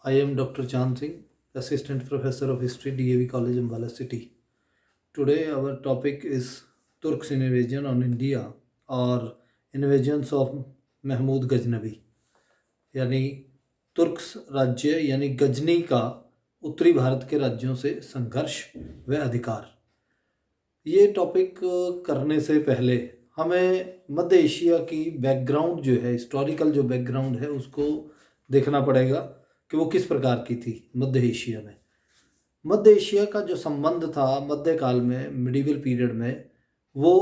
I am Dr. Chan Singh, Assistant Professor of History, DAV College, Ambala City. Today, our topic is Turks' invasion on India or invasions of Mahmood Ghaznavi, यानी Turks राज्य यानी गजनी का उत्तरी भारत के राज्यों से संघर्ष व अधिकार। ये टॉपिक करने से पहले हमें मध्य एशिया की बैकग्राउंड जो है, हिस्टोरिकल जो बैकग्राउंड है, उसको देखना पड़ेगा कि वो किस प्रकार की थी। मध्य एशिया में मध्य एशिया का जो संबंध था मध्यकाल में, मिडिवल पीरियड में, वो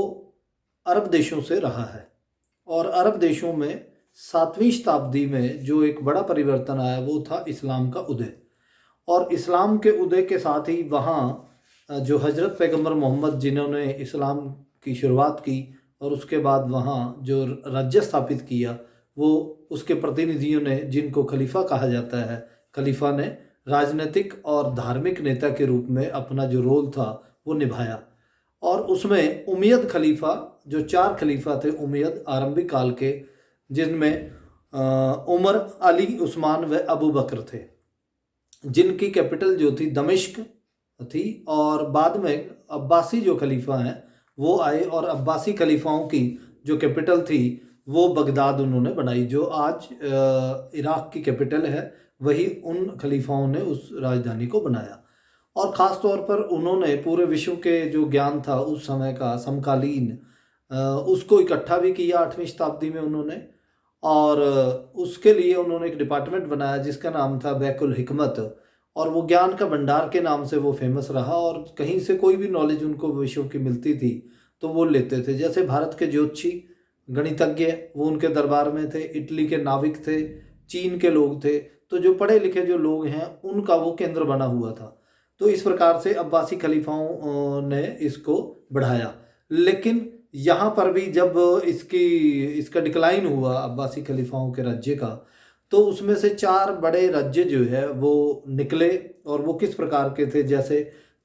अरब देशों से रहा है। और अरब देशों में 7वीं शताब्दी में जो एक बड़ा परिवर्तन आया वो था इस्लाम का उदय। और इस्लाम के उदय के साथ ही वहाँ जो हज़रत पैगंबर मोहम्मद जिन्होंने इस्लाम की शुरुआत की और उसके बाद वहाँ जो राज्य स्थापित किया, वो उसके प्रतिनिधियों ने, जिनको खलीफा कहा जाता है, खलीफा ने राजनीतिक और धार्मिक नेता के रूप में अपना जो रोल था वो निभाया। और उसमें उमैयद खलीफा, जो 4 खलीफा थे उमैयद आरंभिक काल के, जिनमें उमर, अली, उस्मान व अबू बकर थे, जिनकी कैपिटल जो थी दमिश्क थी। और बाद में अब्बासी जो खलीफा हैं वो आए और अब्बासी खलीफाओं की जो कैपिटल थी वो बगदाद उन्होंने बनाई, जो आज इराक़ की कैपिटल है। वही उन खलीफाओं ने उस राजधानी को बनाया। और ख़ास तौर पर उन्होंने पूरे विश्व के जो ज्ञान था उस समय का समकालीन, उसको इकट्ठा भी किया 8वीं शताब्दी में उन्होंने। और उसके लिए उन्होंने एक डिपार्टमेंट बनाया जिसका नाम था बैकुल हिकमत, और वो ज्ञान का भंडार के नाम से वो फेमस रहा। और कहीं से कोई भी नॉलेज उनको विश्व की मिलती थी तो वो लेते थे। जैसे भारत के ज्योतिषी, गणितज्ञ, वो उनके दरबार में थे। इटली के नाविक थे, चीन के लोग थे। तो जो पढ़े लिखे जो लोग हैं उनका वो केंद्र बना हुआ था। तो इस प्रकार से अब्बासी खलीफाओं ने इसको बढ़ाया। लेकिन यहाँ पर भी जब इसका डिक्लाइन हुआ अब्बासी खलीफाओं के राज्य का, तो उसमें से 4 बड़े राज्य जो है वो निकले। और वो किस प्रकार के थे, जैसे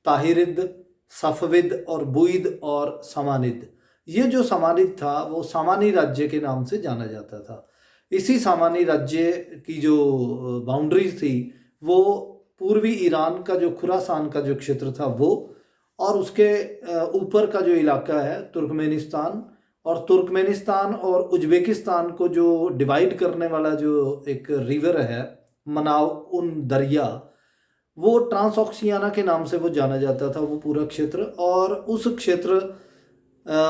ताहिरिद, सफविद और बुइद और सामानिद। ये जो सामानिद था वो सामानी राज्य के नाम से जाना जाता था। इसी सामानी राज्य की जो बाउंड्रीज थी वो पूर्वी ईरान का जो खुरासान का जो क्षेत्र था वो, और उसके ऊपर का जो इलाका है तुर्कमेनिस्तान, और तुर्कमेनिस्तान और उज्बेकिस्तान को जो डिवाइड करने वाला जो एक रिवर है मनाव उन दरिया, वो ट्रांसऑक्सियाना के नाम से वो जाना जाता था वो पूरा क्षेत्र। और उस क्षेत्र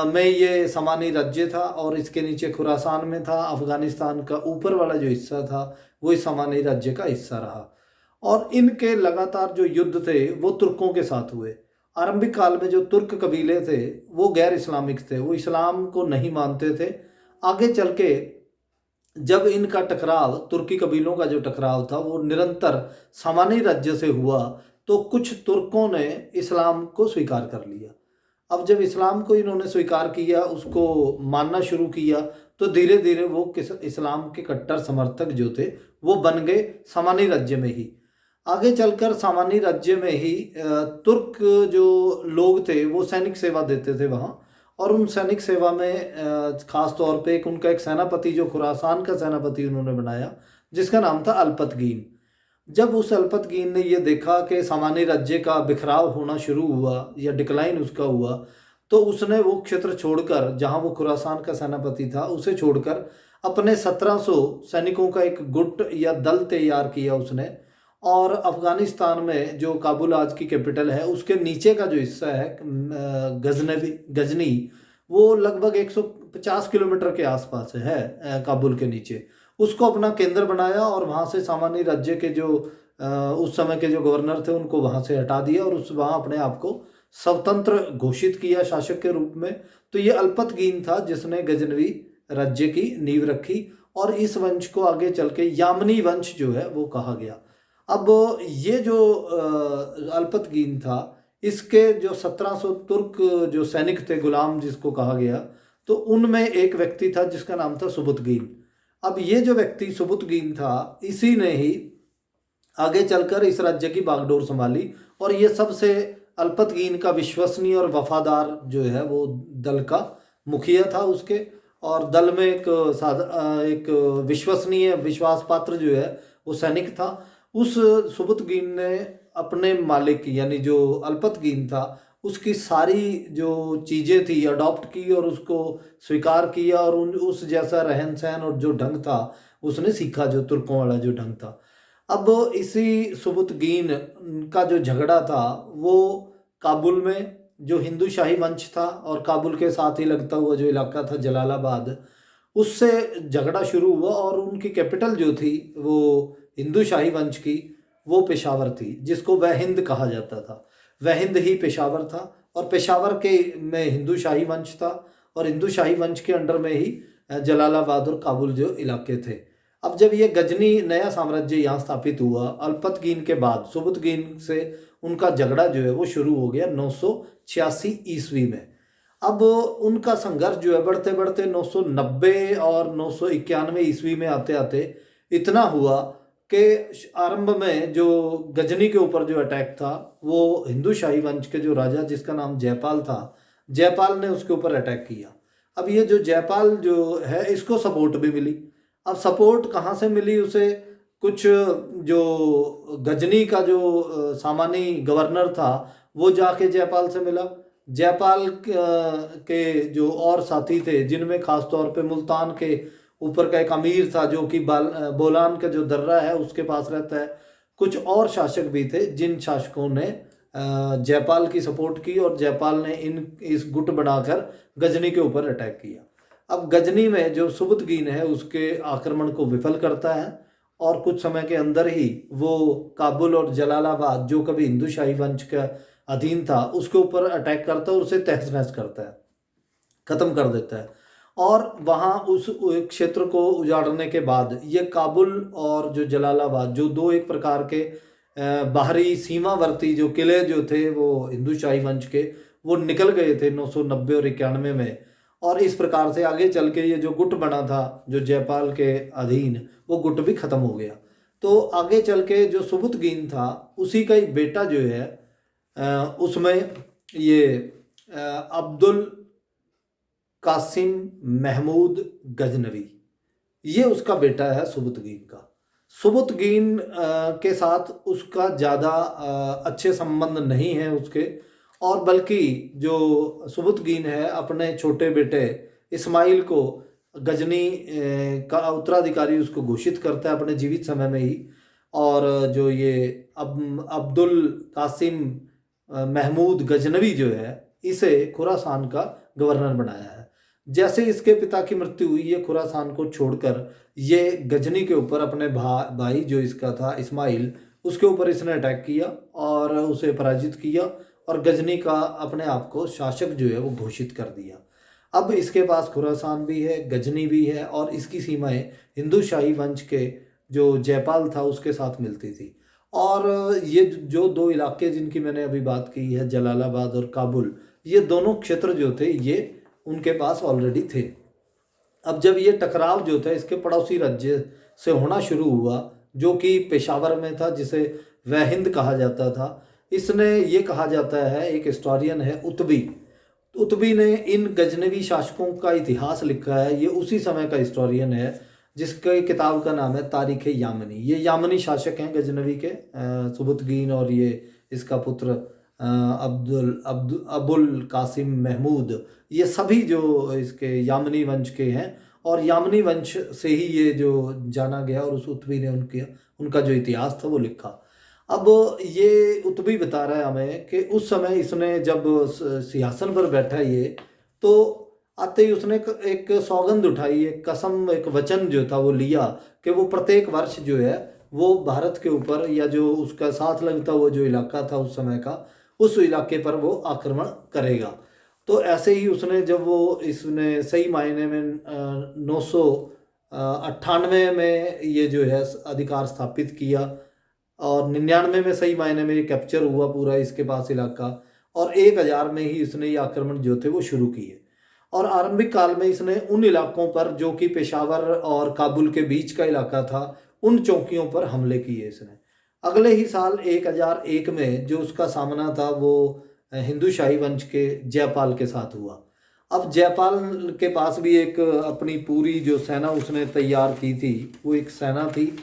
में ये सामानी राज्य था। और इसके नीचे खुरासान में था, अफ़गानिस्तान का ऊपर वाला जो हिस्सा था वो इस सामानी राज्य का हिस्सा रहा। और इनके लगातार जो युद्ध थे वो तुर्कों के साथ हुए। आरंभिक काल में जो तुर्क कबीले थे वो गैर इस्लामिक थे, वो इस्लाम को नहीं मानते थे। आगे चल के जब इनका टकराव, तुर्की कबीलों का जो टकराव था वो निरंतर सामानी राज्य से हुआ, तो कुछ तुर्कों ने इस्लाम को स्वीकार कर लिया। अब जब इस्लाम को इन्होंने स्वीकार किया, उसको मानना शुरू किया, तो धीरे धीरे वो इस्लाम के कट्टर समर्थक जो थे वो बन गए सामानी राज्य में ही। आगे चलकर सामान्य राज्य में ही तुर्क जो लोग थे वो सैनिक सेवा देते थे वहाँ। और उन सैनिक सेवा में ख़ास तौर पे एक सेनापति, जो खुरासान का सेनापति उन्होंने बनाया, जिसका नाम था अल्पतगीन। जब उस अल्पतगीन ने ये देखा कि सामान्य राज्य का बिखराव होना शुरू हुआ या डिक्लाइन उसका हुआ, तो उसने वो क्षेत्र छोड़कर, जहाँ वो खुरासान का सेनापति था, उसे छोड़कर अपने 1700 सैनिकों का एक गुट या दल तैयार किया उसने। और अफ़गानिस्तान में जो काबुल आज की कैपिटल है उसके नीचे का जो हिस्सा है गजनी, वो लगभग 150 किलोमीटर के आसपास है काबुल के नीचे। उसको अपना केंद्र बनाया और वहाँ से सामान्य राज्य के जो उस समय के जो गवर्नर थे उनको वहाँ से हटा दिया और वहाँ अपने आप को स्वतंत्र घोषित किया शासक के रूप में। तो ये अल्पतगीन था जिसने गजनवी राज्य की नींव रखी, और इस वंश को आगे चल के यामनी वंश जो है वो कहा गया। अब ये जो अल्पतगीन था, इसके जो 1700 तुर्क जो सैनिक थे, गुलाम जिसको कहा गया, तो उनमें एक व्यक्ति था जिसका नाम था सुबुतगीन। अब ये जो व्यक्ति सुबुतगीन था, इसी ने ही आगे चलकर इस राज्य की बागडोर संभाली। और ये सबसे अल्पतगीन का विश्वसनीय और वफादार जो है वो दल का मुखिया था उसके। और दल में एक विश्वसनीय, विश्वास पात्र जो है वो सैनिक था। उस सुबुतगीन ने अपने मालिक यानी जो अल्पतगीन था उसकी सारी जो चीज़ें थी अडॉप्ट की और उसको स्वीकार किया, और उस जैसा रहन सहन और जो ढंग था उसने सीखा, जो तुर्कों वाला जो ढंग था। अब इसी सुबुतगीन का जो झगड़ा था वो काबुल में जो हिंदू शाही वंश था और काबुल के साथ ही लगता हुआ जो इलाका था जलालाबाद, उससे झगड़ा शुरू हुआ, और उनकी कैपिटल जो थी वो हिंदू शाही वंश की वो पेशावर थी, जिसको वह हिंद कहा जाता था। वह हिंद ही पेशावर था, और पेशावर के में हिंदू शाही वंश था, और हिंदू शाही वंश के अंडर में ही जलालाबाद और काबुल जो इलाके थे। अब जब ये गजनी नया साम्राज्य यहाँ स्थापित हुआ अल्पतगीन के बाद, सुबुतगीन से उनका झगड़ा जो है वो शुरू हो गया 986 ईस्वी में। अब उनका संघर्ष जो है बढ़ते बढ़ते 990 और 991 ईस्वी में आते आते इतना हुआ कि आरंभ में जो गजनी के ऊपर जो अटैक था वो हिंदू शाही वंश के जो राजा जिसका नाम जयपाल था, जयपाल ने उसके ऊपर अटैक किया। अब ये जो जयपाल जो है इसको सपोर्ट भी मिली। अब सपोर्ट कहाँ से मिली उसे? कुछ जो गजनी का जो सामानी गवर्नर था वो जाके जयपाल से मिला। जयपाल के जो और साथी थे, जिनमें खास तौर पे मुल्तान के ऊपर का एक अमीर था जो कि बोलान का जो दर्रा है उसके पास रहता है। कुछ और शासक भी थे जिन शासकों ने जयपाल की सपोर्ट की, और जयपाल ने इस गुट बनाकर गजनी के ऊपर अटैक किया। अब गजनी में जो सुबुतगीन है उसके आक्रमण को विफल करता है, और कुछ समय के अंदर ही वो काबुल और जलालाबाद जो कभी हिंदू शाही वंश का अधीन था उसके ऊपर अटैक करता है और उसे तहस नहस करता है, खत्म कर देता है। और वहाँ उस क्षेत्र को उजाड़ने के बाद ये काबुल और जो जलालाबाद जो दो एक प्रकार के बाहरी सीमावर्ती जो किले जो थे वो हिंदू शाही वंश के, वो निकल गए थे 990 और 91 में। और इस प्रकार से आगे चल के ये जो गुट बना था जो जयपाल के अधीन, वो गुट भी खत्म हो गया। तो आगे चल के जो सुबुतगीन था उसी का एक बेटा जो है उसमें ये अब्दुल कासिम महमूद गजनवी, ये उसका बेटा है सुबुतगीन का। सुबुतगीन के साथ उसका ज़्यादा अच्छे संबंध नहीं है उसके, और बल्कि जो सुबुतगीन है अपने छोटे बेटे इस्माइल को गजनी का उत्तराधिकारी उसको घोषित करता है अपने जीवित समय में ही। और जो ये अब्दुल कासिम महमूद गजनवी जो है इसे खुरासान का गवर्नर बनाया है। जैसे इसके पिता की मृत्यु हुई, ये खुरासान को छोड़कर ये गजनी के ऊपर अपने भाई जो इसका था इस्माइल, उसके ऊपर इसने अटैक किया और उसे पराजित किया, और गजनी का अपने आप को शासक जो है वो घोषित कर दिया। अब इसके पास खुरासान भी है, गजनी भी है, और इसकी सीमाएं हिंदू शाही वंश के जो जयपाल था उसके साथ मिलती थी। और ये जो दो इलाके जिनकी मैंने अभी बात की है, जलालाबाद और काबुल, ये दोनों क्षेत्र जो थे ये उनके पास ऑलरेडी थे। अब जब ये टकराव जो था इसके पड़ोसी राज्य से होना शुरू हुआ जो कि पेशावर में था, जिसे वह हिंद कहा जाता था। इसने ये कहा जाता है, एक हिस्टोरियन है उतबी, उतबी ने इन गजनवी शासकों का इतिहास लिखा है। ये उसी समय का हिस्टोरियन है जिसके किताब का नाम है तारीख यामनी। ये यामनी शासक हैं गजनवी के, सुबुतगीन और ये इसका पुत्र अबुल कासिम महमूद, ये सभी जो इसके यामनी वंश के हैं, और यामनी वंश से ही ये जो जाना गया, और उस उतबी ने उनका जो इतिहास था वो लिखा। अब ये उतबी बता रहा है हमें कि उस समय इसने जब सिंहासन पर बैठा ये, तो आते ही उसने एक सौगंध उठाई, एक कसम, एक वचन जो था वो लिया कि वो प्रत्येक वर्ष जो है वो भारत के ऊपर या जो उसका साथ लगता हुआ जो इलाका था उस समय का, उस इलाके पर वो आक्रमण करेगा। तो ऐसे ही उसने जब वो इसने सही मायने में 998 में ये जो है अधिकार स्थापित किया, और 99 में सही मायने में ये कैप्चर हुआ पूरा इसके पास इलाका, और 1000 में ही इसने ये आक्रमण जो थे वो शुरू किए। और आरंभिक काल में इसने उन इलाकों पर जो कि पेशावर और काबुल के बीच का इलाका था, उन चौकियों पर हमले किए इसने। अगले ही साल 1001 में जो उसका सामना था वो हिंदू शाही वंश के जयपाल के साथ हुआ। अब जयपाल के पास भी एक अपनी पूरी जो सेना उसने तैयार की थी, वो एक सेना थी,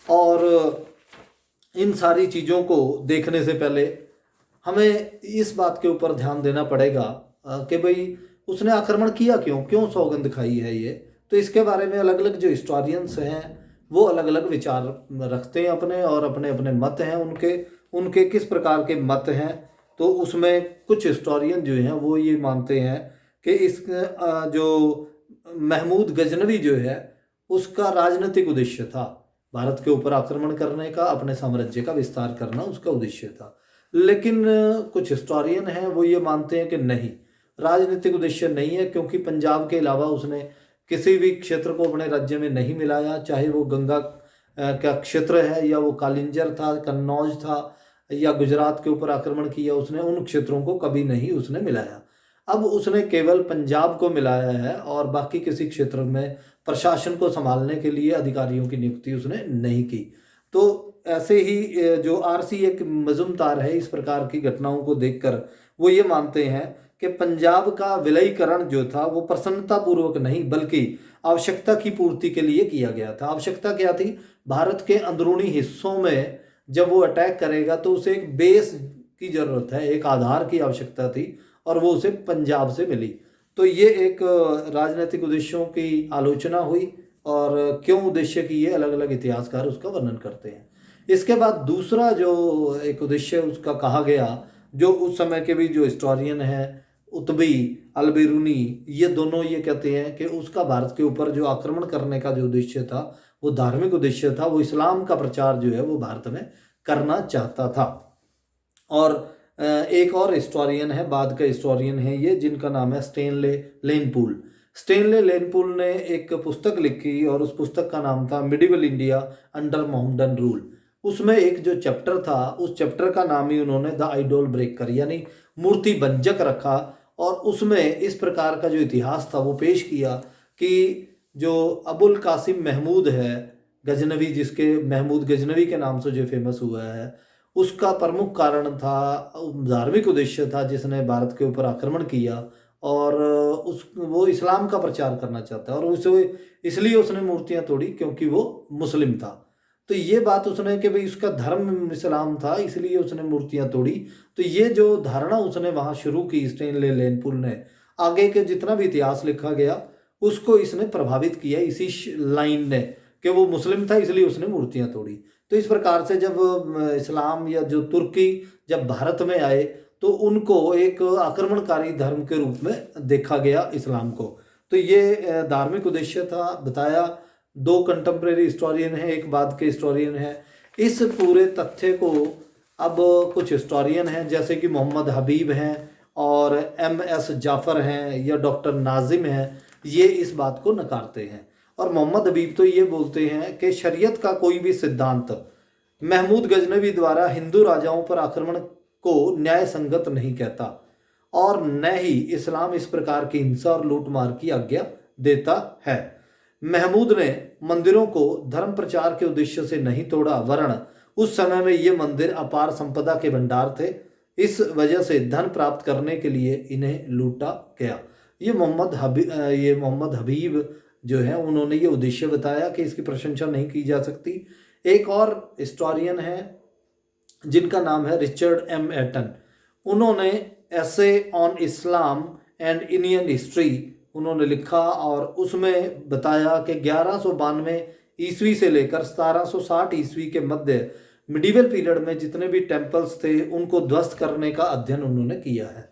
और इन सारी चीज़ों को देखने से पहले हमें इस बात के ऊपर ध्यान देना पड़ेगा कि भाई उसने आक्रमण किया क्यों, क्यों सौगंध खाई है ये। तो इसके बारे में अलग अलग जो हिस्टोरियंस हैं वो अलग अलग विचार रखते हैं अपने, और अपने अपने मत हैं उनके। उनके किस प्रकार के मत हैं, तो उसमें कुछ हिस्टोरियन जो हैं वो ये मानते हैं कि इस जो महमूद गजनवी जो है उसका राजनीतिक उद्देश्य था, भारत के ऊपर आक्रमण करने का, अपने साम्राज्य का विस्तार करना उसका उद्देश्य था। लेकिन कुछ हिस्टोरियन हैं वो ये मानते हैं कि नहीं, राजनीतिक उद्देश्य नहीं है, क्योंकि पंजाब के अलावा उसने किसी भी क्षेत्र को अपने राज्य में नहीं मिलाया, चाहे वो गंगा का क्षेत्र है, या वो कालिंजर था, कन्नौज था, या गुजरात के ऊपर आक्रमण किया उसने, उन क्षेत्रों को कभी नहीं उसने मिलाया। अब उसने केवल पंजाब को मिलाया है, और बाकी किसी क्षेत्र में प्रशासन को संभालने के लिए अधिकारियों की नियुक्ति उसने नहीं की। तो ऐसे ही जो आरसी एक मजुमदार है, इस प्रकार की घटनाओं को देखकर वो ये मानते हैं कि पंजाब का विलयीकरण जो था वो प्रसन्नता पूर्वक नहीं, बल्कि आवश्यकता की पूर्ति के लिए किया गया था। आवश्यकता क्या थी, भारत के अंदरूनी हिस्सों में जब वो अटैक करेगा तो उसे एक बेस की जरूरत है, एक आधार की आवश्यकता थी, और वो उसे पंजाब से मिली। तो ये एक राजनीतिक उद्देश्यों की आलोचना हुई, और क्यों उद्देश्य की ये अलग अलग इतिहासकार उसका वर्णन करते हैं। इसके बाद दूसरा जो एक उद्देश्य उसका कहा गया, जो उस समय के भी जो हिस्टोरियन हैं उतबी अलबेरूनी, ये दोनों ये कहते हैं कि उसका भारत के ऊपर जो आक्रमण करने का जो उद्देश्य था वो धार्मिक उद्देश्य था, वो इस्लाम का प्रचार जो है वो भारत में करना चाहता था। और एक और हिस्टोरियन है, बाद का हिस्टोरियन है ये, जिनका नाम है स्टेनले लेनपूल। स्टेनले लेनपूल ने एक पुस्तक लिखी, और उस पुस्तक का नाम था medieval India under Mohammedan rule. उसमें एक जो चैप्टर था, उस चैप्टर का नाम ही उन्होंने द आइडोल ब्रेकर यानी मूर्ति भंजक रखा। और उसमें इस प्रकार का जो इतिहास था वो पेश किया कि जो अबुल कासिम महमूद है गजनवी, जिसके महमूद गजनवी के नाम से जो फेमस हुआ है, उसका प्रमुख कारण था धार्मिक उद्देश्य था, जिसने भारत के ऊपर आक्रमण किया, और उस वो इस्लाम का प्रचार करना चाहता है, और उसे इसलिए उसने मूर्तियां तोड़ी क्योंकि वो मुस्लिम था। तो ये बात उसने कि भाई उसका धर्म इस्लाम था, इसलिए उसने मूर्तियां तोड़ी। तो ये जो धारणा उसने वहाँ शुरू की स्टेनले लेनपूल ने, आगे के जितना भी इतिहास लिखा गया उसको इसने प्रभावित किया इसी लाइन ने, कि वो मुस्लिम था इसलिए उसने मूर्तियां तोड़ी। तो इस प्रकार से जब इस्लाम या जो तुर्की जब भारत में आए तो उनको एक आक्रमणकारी धर्म के रूप में देखा गया इस्लाम को। तो ये धार्मिक उद्देश्य था बताया। दो कंटेम्प्रेरी हिस्टोरियन हैं, एक बाद के हिस्टोरियन हैं। इस पूरे तथ्य को अब कुछ हिस्टोरियन हैं जैसे कि मोहम्मद हबीब हैं और MS जाफ़र हैं या डॉक्टर नाजिम हैं, ये इस बात को नकारते हैं। और मोहम्मद हबीब तो ये बोलते हैं कि शरीयत का कोई भी सिद्धांत महमूद गजनवी द्वारा हिंदू राजाओं पर आक्रमण को न्याय संगत नहीं कहता, और न ही इस्लाम इस प्रकार की हिंसा और लूटमार की आज्ञा देता है। महमूद ने मंदिरों को धर्म प्रचार के उद्देश्य से नहीं तोड़ा, वरन उस समय में ये मंदिर अपार संपदा के भंडार थे, इस वजह से धन प्राप्त करने के लिए इन्हें लूटा गया। ये मोहम्मद हबीब जो है उन्होंने ये उद्देश्य बताया कि इसकी प्रशंसा नहीं की जा सकती। एक और हिस्टोरियन है जिनका नाम है रिचर्ड M एटन। उन्होंने ऐसे on Islam and Indian history उन्होंने लिखा, और उसमें बताया कि 1192 ईस्वी से लेकर 1760 ईस्वी के मध्य मिडिवल पीरियड में जितने भी टेम्पल्स थे उनको ध्वस्त करने का अध्ययन उन्होंने किया है।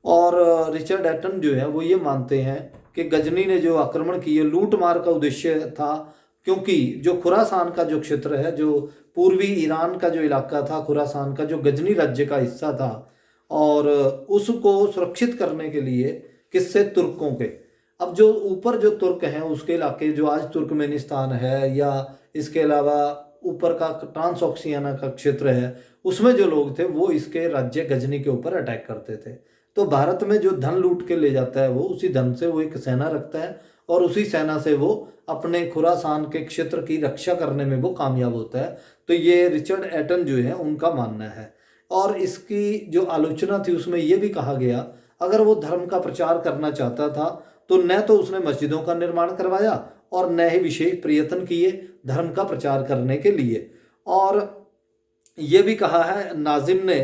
और रिचर्ड एटन जो है वो ये मानते हैं कि गजनी ने जो आक्रमण किए लूट मार का उद्देश्य था, क्योंकि जो खुरासान का जो क्षेत्र है, जो पूर्वी ईरान का जो इलाका था, खुरासान का जो गजनी राज्य का हिस्सा था, और उसको सुरक्षित करने के लिए किससे, तुर्कों के। अब जो ऊपर जो तुर्क हैं उसके इलाके जो आज तुर्कमेनिस्तान है, या इसके अलावा ऊपर का ट्रांसऑक्सियाना का क्षेत्र है, उसमें जो लोग थे वो इसके राज्य गजनी के ऊपर अटैक करते थे। तो भारत में जो धन लूट के ले जाता है वो उसी धन से वो एक सेना रखता है, और उसी सेना से वो अपने खुरासान के क्षेत्र की रक्षा करने में वो कामयाब होता है। तो ये रिचर्ड एटन जो है उनका मानना है। और इसकी जो आलोचना थी उसमें ये भी कहा गया, अगर वो धर्म का प्रचार करना चाहता था तो न तो उसने मस्जिदों का निर्माण करवाया और न ही विशेष प्रयत्न किए धर्म का प्रचार करने के लिए। और ये भी कहा है नाजिम ने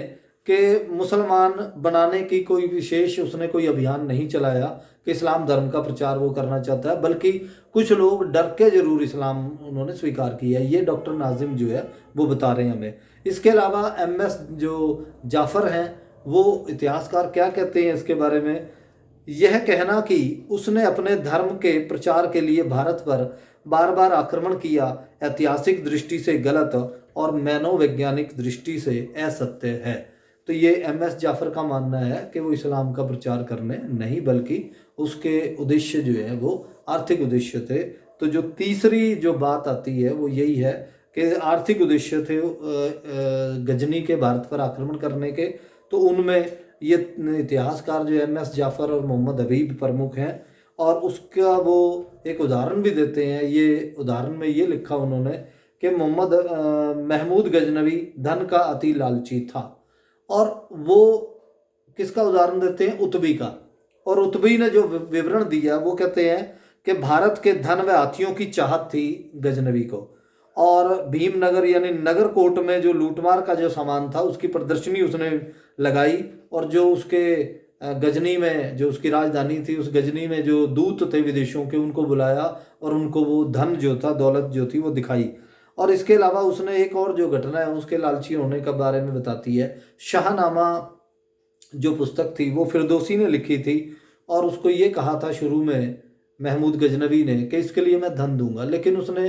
कि मुसलमान बनाने की कोई विशेष उसने कोई अभियान नहीं चलाया कि इस्लाम धर्म का प्रचार वो करना चाहता है, बल्कि कुछ लोग डर के जरूर इस्लाम उन्होंने स्वीकार किया। ये डॉक्टर नाजिम जो है वो बता रहे हैं हमें। इसके अलावा MS जो जाफ़र हैं, वो इतिहासकार क्या कहते हैं इसके बारे में, यह कहना कि उसने अपने धर्म के प्रचार के लिए भारत पर बार बार आक्रमण किया ऐतिहासिक दृष्टि से गलत और मनोवैज्ञानिक दृष्टि से असत्य है। तो ये MS जाफ़र का मानना है कि वो इस्लाम का प्रचार करने नहीं, बल्कि उसके उद्देश्य जो है वो आर्थिक उद्देश्य थे। तो जो तीसरी जो बात आती है वो यही है कि आर्थिक उद्देश्य थे गजनी के भारत पर आक्रमण करने के। तो उनमें ये इतिहासकार जो MS जाफ़र और मोहम्मद हबीब प्रमुख हैं, और उसका वो एक उदाहरण भी देते हैं। ये उदाहरण में ये लिखा उन्होंने कि महमूद गजनवी धन का अति लालची था, और वो किसका उदाहरण देते हैं, उतबी का। और उतबी ने जो विवरण दिया वो कहते हैं कि भारत के धन व हाथियों की चाहत थी गजनवी को, और भीमनगर यानी नगर कोट में जो लूटमार का जो सामान था उसकी प्रदर्शनी उसने लगाई, और जो उसके गजनी में जो उसकी राजधानी थी, उस गजनी में जो दूत थे विदेशों के उनको बुलाया और उनको वो धन जो था, दौलत जो थी वो दिखाई। और इसके अलावा उसने एक और जो घटना है उसके लालची होने के बारे में बताती है। शाहनामा जो पुस्तक थी वो फिरदौसी ने लिखी थी, और उसको ये कहा था शुरू में महमूद गजनवी ने कि इसके लिए मैं धन दूंगा, लेकिन उसने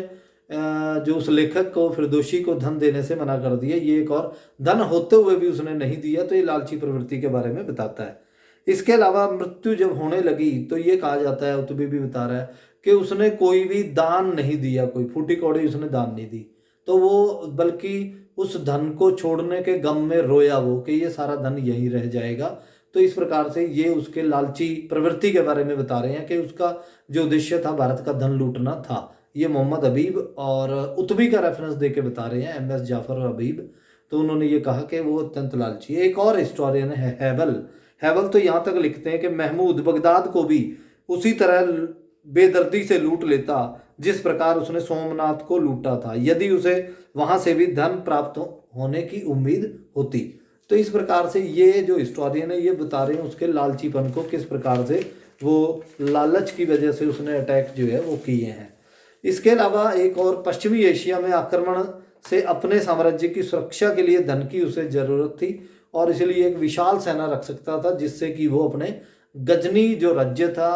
जो उस लेखक को फिरदौसी को धन देने से मना कर दिया। ये एक और धन होते हुए भी उसने नहीं दिया। तो ये लालची प्रवृत्ति के बारे में बताता है। इसके अलावा मृत्यु जब होने लगी तो ये कहा जाता है, उतबी भी बता रहा है कि उसने कोई भी दान नहीं दिया, कोई फूटी कौड़ी उसने दान नहीं दी। तो वो बल्कि उस धन को छोड़ने के गम में रोया वो कि ये सारा धन यहीं रह जाएगा। तो इस प्रकार से ये उसके लालची प्रवृत्ति के बारे में बता रहे हैं कि उसका जो उद्देश्य था भारत का धन लूटना था। ये मोहम्मद हबीब और उतबी का रेफरेंस दे के बता रहे हैं, MS जाफ़र और हबीब। तो उन्होंने ये कहा कि वो अत्यंत लालची है। एक और हिस्टोरियन है हैवल तो यहाँ तक लिखते हैं कि महमूद बगदाद को भी उसी तरह बेदर्दी से लूट लेता जिस प्रकार उसने सोमनाथ को लूटा था, यदि उसे वहां से भी धन प्राप्त होने की उम्मीद होती। तो इस प्रकार से ये जो हिस्टोरियन है ये बता रहे हैं उसके लालचीपन को, किस प्रकार से वो लालच की वजह से उसने अटैक जो है वो किए हैं। इसके अलावा एक और, पश्चिमी एशिया में आक्रमण से अपने साम्राज्य की सुरक्षा के लिए धन की उसे जरूरत थी, और इसलिए एक विशाल सेना रख सकता था जिससे कि वो अपने गजनी जो राज्य था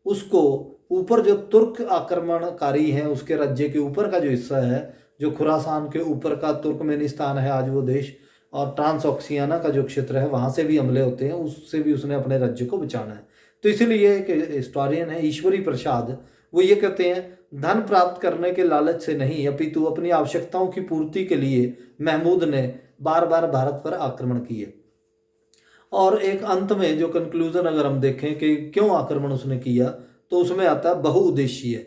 उसको, ऊपर जो तुर्क आक्रमणकारी हैं उसके राज्य के ऊपर का जो हिस्सा है, जो खुरासान के ऊपर का तुर्कमेनिस्तान है आज वो देश, और ट्रांसऑक्सियाना का जो क्षेत्र है वहाँ से भी हमले होते हैं, उससे भी उसने अपने राज्य को बचाना है। तो इसीलिए एक हिस्टोरियन है ईश्वरी प्रसाद, वो ये कहते हैं धन प्राप्त करने के लालच से नहीं अपितु अपनी आवश्यकताओं की पूर्ति के लिए महमूद ने बार बार भारत पर आक्रमण किए। और एक अंत में जो कंक्लूजन अगर हम देखें कि क्यों आक्रमण उसने किया, तो उसमें आता है बहुउद्देशीय।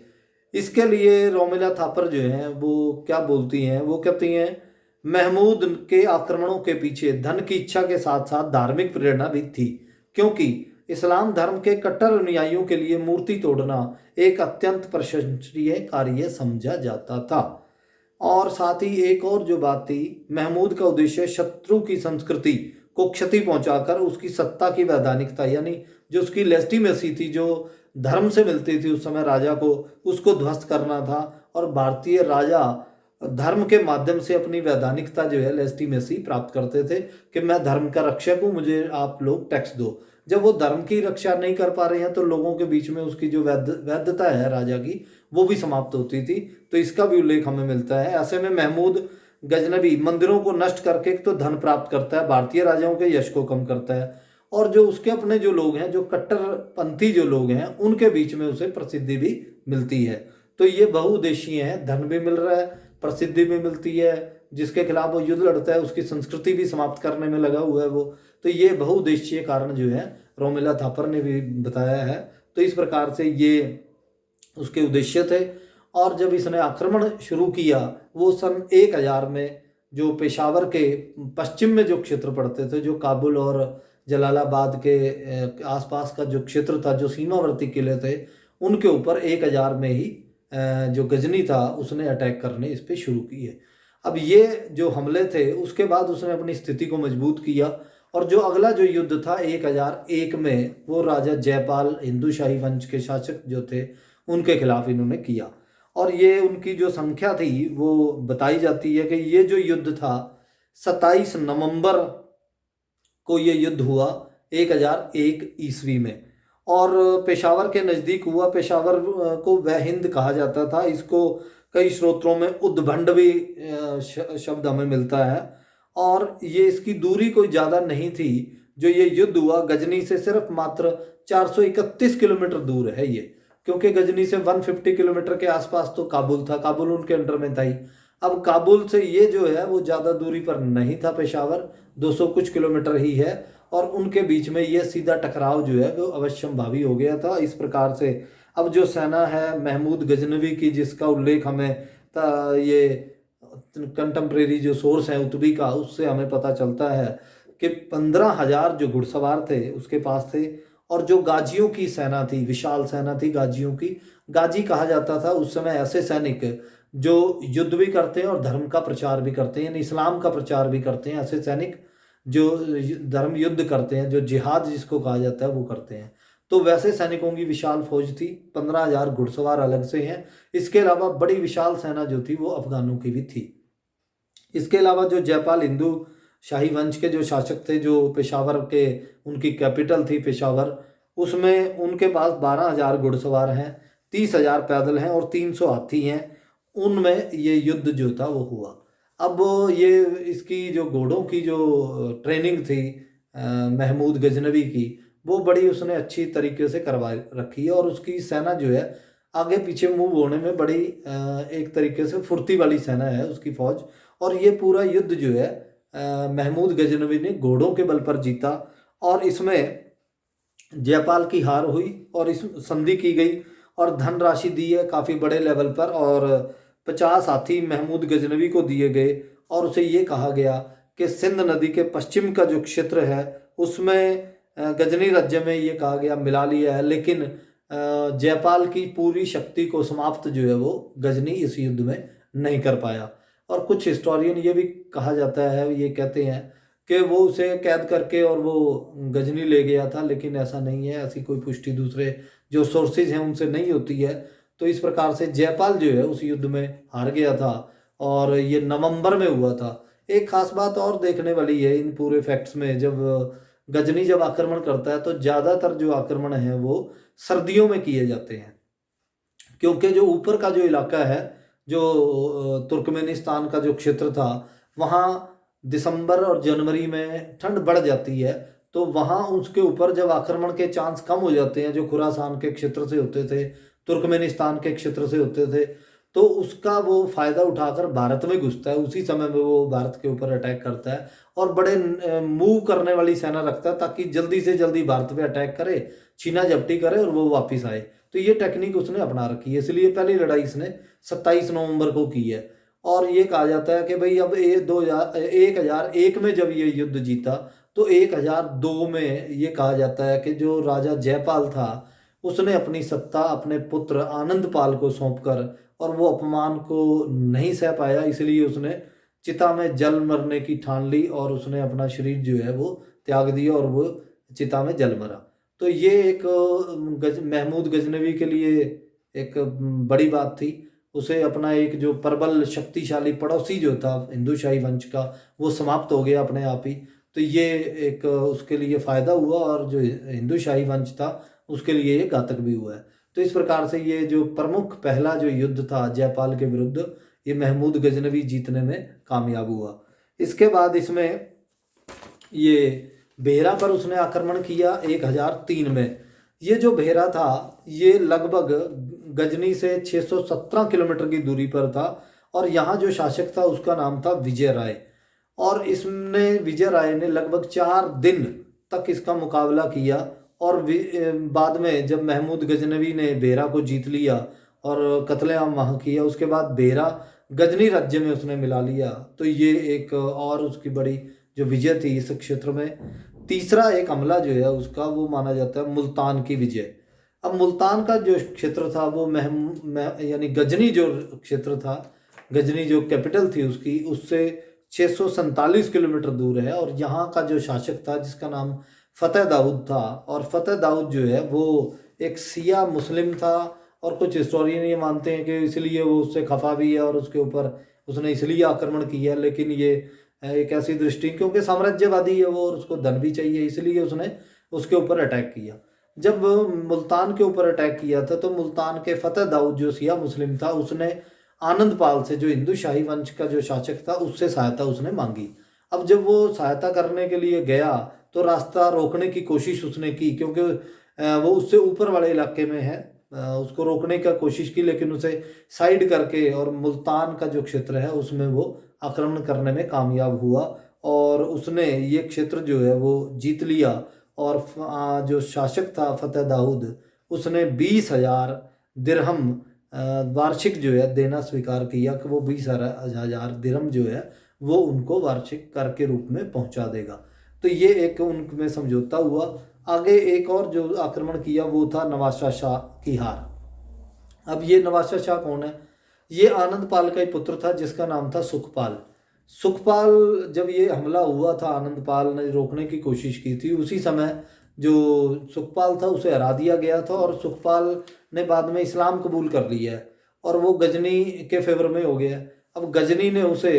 इसके लिए रोमिला थापर जो हैं वो क्या बोलती हैं, वो कहती हैं महमूद के आक्रमणों के पीछे धन की इच्छा के साथ साथ धार्मिक प्रेरणा भी थी, क्योंकि इस्लाम धर्म के कट्टर अनुयायियों के लिए मूर्ति तोड़ना एक अत्यंत प्रशंसनीय कार्य समझा जाता था। और साथ ही एक और जो बात थी, महमूद का उद्देश्य शत्रु की संस्कृति को क्षति पहुंचाकर उसकी सत्ता की वैधानिकता यानी जो उसकी लेजिटिमेसी थी, जो धर्म से मिलती थी उस समय राजा को, उसको ध्वस्त करना था। और भारतीय राजा धर्म के माध्यम से अपनी वैधानिकता जो है लेजिटिमेसी प्राप्त करते थे कि मैं धर्म का रक्षक हूँ, मुझे आप लोग टैक्स दो। जब वो धर्म की रक्षा नहीं कर पा रहे हैं तो लोगों के बीच में उसकी जो वैधता है राजा की वो भी समाप्त होती थी। तो इसका भी उल्लेख हमें मिलता है। ऐसे में महमूद गजनबी मंदिरों को नष्ट करके तो धन प्राप्त करता है, भारतीय राजाओं के यश को कम करता है, और जो उसके अपने जो लोग हैं, जो कट्टरपंथी जो लोग हैं, उनके बीच में उसे प्रसिद्धि भी मिलती है। तो ये बहुउद्देशीय है, धन भी मिल रहा है, प्रसिद्धि भी मिलती है, जिसके खिलाफ वो युद्ध लड़ता है उसकी संस्कृति भी समाप्त करने में लगा हुआ है वो। तो ये बहुउद्देशीय कारण जो है रोमिला थापर ने भी बताया है। तो इस प्रकार से ये उसके उद्देश्य थे। और जब इसने आक्रमण शुरू किया वो सन 1000 में, जो पेशावर के पश्चिम में जो क्षेत्र पड़ते थे, जो काबुल और जलालाबाद के आसपास का जो क्षेत्र था, जो सीमावर्ती किले थे, उनके ऊपर 1000 में ही जो गजनी था उसने अटैक करने इस पे शुरू किए। अब ये जो हमले थे उसके बाद उसने अपनी स्थिति को मजबूत किया, और जो अगला जो युद्ध था 1001 में, वो राजा जयपाल हिंदू शाही वंश के शासक जो थे उनके खिलाफ इन्होंने किया। और ये उनकी जो संख्या थी वो बताई जाती है कि ये जो युद्ध था 27 नवंबर को ये युद्ध हुआ 1001 ईस्वी में, और पेशावर के नज़दीक हुआ। पेशावर को वह हिंद कहा जाता था। इसको कई स्रोतों में उद्भंड भी शब्द हमें मिलता है। और ये इसकी दूरी कोई ज़्यादा नहीं थी। जो ये युद्ध हुआ गजनी से सिर्फ मात्र 431 किलोमीटर दूर है ये, क्योंकि गजनी से 150 किलोमीटर के आसपास तो काबुल था, काबुल उनके अंडर में था ही। अब काबुल से ये जो है वो ज़्यादा दूरी पर नहीं था, पेशावर 200 कुछ किलोमीटर ही है, और उनके बीच में ये सीधा टकराव जो है वो अवश्यंभावी हो गया था। इस प्रकार से अब जो सेना है महमूद गजनवी की, जिसका उल्लेख हमें ये कंटेम्प्रेरी जो सोर्स है उतबी का, उससे हमें पता चलता है कि 15,000 जो घुड़सवार थे उसके पास थे। और जो गाजियों की सेना थी, विशाल सेना थी गाजियों की। गाजी कहा जाता था उस समय ऐसे सैनिक जो युद्ध भी करते हैं और धर्म का प्रचार भी करते हैं, यानी इस्लाम का प्रचार भी करते हैं। ऐसे सैनिक जो धर्म युद्ध करते हैं, जो जिहाद जिसको कहा जाता है वो करते हैं। तो वैसे सैनिकों की विशाल फौज थी, 15,000 घुड़सवार अलग से हैं। इसके अलावा बड़ी विशाल सेना जो थी वो अफगानों की भी थी। इसके अलावा जो जयपाल हिंदू शाही वंश के जो शासक थे, जो पेशावर के उनकी कैपिटल थी पेशावर, उसमें उनके पास 12,000 घुड़सवार हैं, 30,000 पैदल हैं और 300 हाथी हैं। उनमें ये युद्ध जो था वो हुआ। अब ये इसकी जो घोड़ों की जो ट्रेनिंग थी महमूद गजनवी की, वो बड़ी उसने अच्छी तरीके से करवा रखी है। और उसकी सेना जो है आगे पीछे मूव होने में बड़ी एक तरीके से फुर्ती वाली सेना है उसकी फौज। और ये पूरा युद्ध जो है महमूद गजनवी ने घोड़ों के बल पर जीता। और इसमें जयपाल की हार हुई और इस संधि की गई और धनराशि दी है काफ़ी बड़े लेवल पर, और 50 हाथी महमूद गजनवी को दिए गए। और उसे ये कहा गया कि सिंध नदी के पश्चिम का जो क्षेत्र है उसमें गजनी राज्य में ये कहा गया मिला लिया है, लेकिन जयपाल की पूरी शक्ति को समाप्त जो है वो गजनी इस युद्ध में नहीं कर पाया। और कुछ हिस्टोरियन ये भी कहा जाता है, ये कहते हैं कि वो उसे कैद करके और वो गजनी ले गया था, लेकिन ऐसा नहीं है। ऐसी कोई पुष्टि दूसरे जो सोर्सेज हैं उनसे नहीं होती है। तो इस प्रकार से जयपाल जो है उस युद्ध में हार गया था, और ये नवंबर में हुआ था। एक खास बात और देखने वाली है इन पूरे फैक्ट्स में, गजनी जब आक्रमण करता है तो ज़्यादातर जो आक्रमण है वो सर्दियों में किए जाते हैं, क्योंकि जो ऊपर का जो इलाका है, जो तुर्कमेनिस्तान का जो क्षेत्र था, वहाँ दिसंबर और जनवरी में ठंड बढ़ जाती है। तो वहाँ उसके ऊपर जब आक्रमण के चांस कम हो जाते हैं, जो खुरासान के क्षेत्र से होते थे, तुर्कमेनिस्तान के क्षेत्र से होते थे, तो उसका वो फ़ायदा उठाकर भारत में घुसता है। उसी समय में वो भारत के ऊपर अटैक करता है और बड़े मूव करने वाली सेना रखता है, ताकि जल्दी से जल्दी भारत पे अटैक करे, छीना झपटी करे और वो वापस आए। तो ये टेक्निक उसने अपना रखी है, इसलिए पहली लड़ाई इसने 27 नवंबर को की है। और ये कहा जाता है कि भाई अब 1001 में जब ये युद्ध जीता, तो 1002 में ये कहा जाता है कि जो राजा जयपाल था उसने अपनी सत्ता अपने पुत्र आनंदपाल को सौंपकर, और वो अपमान को नहीं सह पाया, इसलिए उसने चिता में जल मरने की ठान ली और उसने अपना शरीर जो है वो त्याग दिया और वो चिता में जल मरा। तो ये एक महमूद गजनवी के लिए एक बड़ी बात थी। उसे अपना एक जो प्रबल शक्तिशाली पड़ोसी जो था हिंदू शाही वंश का, वो समाप्त हो गया अपने आप ही। तो ये एक उसके लिए फ़ायदा हुआ, और जो हिंदू शाही वंश था उसके लिए ये घातक भी हुआ है। तो इस प्रकार से ये जो प्रमुख पहला जो युद्ध था जयपाल के विरुद्ध, ये महमूद गजनवी जीतने में कामयाब हुआ। इसके बाद इसमें ये बेहरा पर उसने आक्रमण किया 1003 में। ये जो बेहरा था ये लगभग गजनी से 617 किलोमीटर की दूरी पर था, और यहाँ जो शासक था उसका नाम था विजय राय। और इसने विजय राय ने लगभग 4 दिन तक इसका मुकाबला किया। और बाद में जब महमूद गजनवी ने बेहरा को जीत लिया और कत्लेआम वहाँ किया, उसके बाद बेहरा गजनी राज्य में उसने मिला लिया। तो ये एक और उसकी बड़ी जो विजय थी इस क्षेत्र में। तीसरा एक हमला जो है उसका वो माना जाता है मुल्तान की विजय। अब मुल्तान का जो क्षेत्र था वो यानी गजनी जो क्षेत्र था गजनी जो कैपिटल थी उसकी, उससे 647 किलोमीटर दूर है। और यहाँ का जो शासक था जिसका नाम फतेह दाऊद था, और फतेह दाऊद जो है वो एक सिया मुस्लिम था। और कुछ हिस्टोरियन ये मानते हैं कि इसलिए वो उससे खफा भी है और उसके ऊपर उसने इसलिए आक्रमण किया। लेकिन ये एक ऐसी दृष्टि, क्योंकि साम्राज्यवादी है वो और उसको धन भी चाहिए, इसलिए उसने उसके ऊपर अटैक किया। जब मुल्तान के ऊपर अटैक किया था तो मुल्तान के फतेह दाऊद जो सिया मुस्लिम था, उसने आनंद पाल से, जो हिंदू शाही वंश का जो शासक था, उससे सहायता उसने मांगी। अब जब वो सहायता करने के लिए गया तो रास्ता रोकने की कोशिश उसने की, क्योंकि वो उससे ऊपर वाले इलाके में है। उसको रोकने का कोशिश की, लेकिन उसे साइड करके और मुल्तान का जो क्षेत्र है उसमें वो आक्रमण करने में कामयाब हुआ, और उसने ये क्षेत्र जो है वो जीत लिया। और जो शासक था फतेह दाऊद, उसने 20,000 दिरहम वार्षिक जो है देना स्वीकार किया कि वो 20,000 दिरहम जो है वो उनको वार्षिक कर के रूप में पहुंचा देगा। तो ये एक उनमें समझौता हुआ। आगे एक और जो आक्रमण किया वो था नवाशाह शाह की हार। अब ये नवाशाह शाह कौन है? ये आनंद पाल का ही पुत्र था जिसका नाम था सुखपाल। सुखपाल, जब ये हमला हुआ था, आनंद पाल ने रोकने की कोशिश की थी, उसी समय जो सुखपाल था उसे हरा दिया गया था। और सुखपाल ने बाद में इस्लाम कबूल कर लिया है और वो गजनी के फेवर में हो गया है। अब गजनी ने उसे,